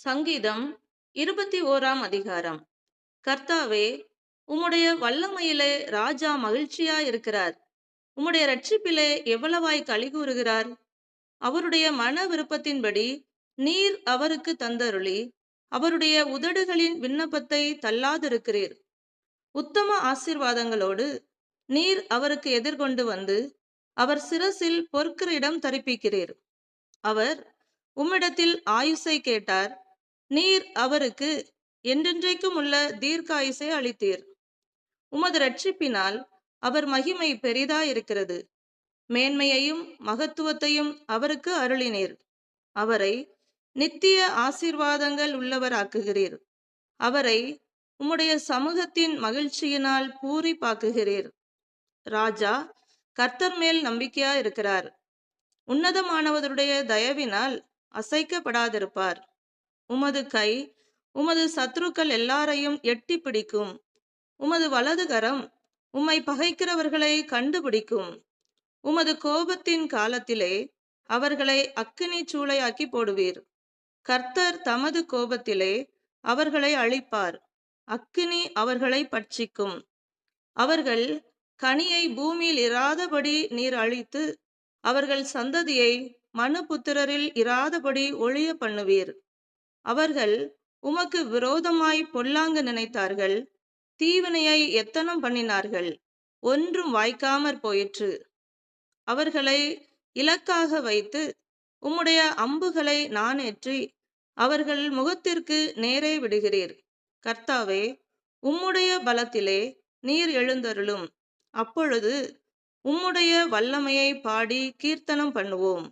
சங்கீதம் 21ஆம் அதிகாரம். கர்த்தாவே, உம்முடைய வல்லமையிலே ராஜா மகிழ்ச்சியாயிருக்கிறார். உம்முடைய இரட்சிப்பிலே எவ்வளவாய் களிகூருகிறார். அவருடைய மன விருப்பத்தின்படி நீர் அவருக்கு தந்தருளி, அவருடைய உதடுகளின் விண்ணப்பத்தை தள்ளாதிருக்கிறீர். உத்தம ஆசீர்வாதங்களோடு நீர் அவருக்கு எதிர்கொண்டு வந்து, அவர் சிரசில் பொற்கிரீடம் தரிப்பிக்கிறீர். அவர் உம்மிடத்தில் ஆயுசை கேட்டார். நீர் அவருக்கு என்றென்றைக்கும் உள்ள தீர்க்காயுசை அளித்தீர். உமது இரட்சிப்பினால் அவர் மகிமை பெரிதாயிருக்கிறது. மேன்மையையும் மகத்துவத்தையும் அவருக்கு அருளினீர். அவரை நித்திய ஆசீர்வாதங்கள் உள்ளவராக்குகிறீர். அவரை உம்முடைய சமூகத்தின் மகிழ்ச்சியினால் பூரிப்பாக்குகிறீர். ராஜா கர்த்தர் மேல் நம்பிக்கையாயிருக்கிறார். உன்னதமானவருடைய தயவினால் அசைக்கப்படாதிருப்பார். உமது கை உமது சத்துருக்கள் எல்லாரையும் எட்டி பிடிக்கும். உமது வலது கரம் உம்மை பகைக்கிறவர்களை கண்டுபிடிக்கும். உமது கோபத்தின் காலத்திலே அவர்களை அக்கினி சூளையாக்கி போடுவீர். கர்த்தர் தமது கோபத்திலே அவர்களை அழிப்பார். அக்கினி அவர்களை பட்சிக்கும். அவர்கள் கனியை பூமியில் இராதபடி நீர் அழித்து, அவர்கள் சந்ததியை மனுபுத்திரரில் இராதபடி ஒழிய பண்ணுவீர். அவர்கள் உமக்கு விரோதமாய் பொல்லாங்கு நினைத்தார்கள். தீவினையை எத்தனம் பண்ணினார்கள். ஒன்றும் வாய்க்காமற் போயிற்று. அவர்களை இலக்காக வைத்து உம்முடைய அம்புகளை நாணேற்றி அவர்கள் முகத்திற்கு நேரே விடுகிறீர். கர்த்தாவே, உம்முடைய பலத்திலே நீர் எழுந்தருளும். அப்பொழுது உம்முடைய வல்லமையை பாடி கீர்த்தனம் பண்ணுவோம்.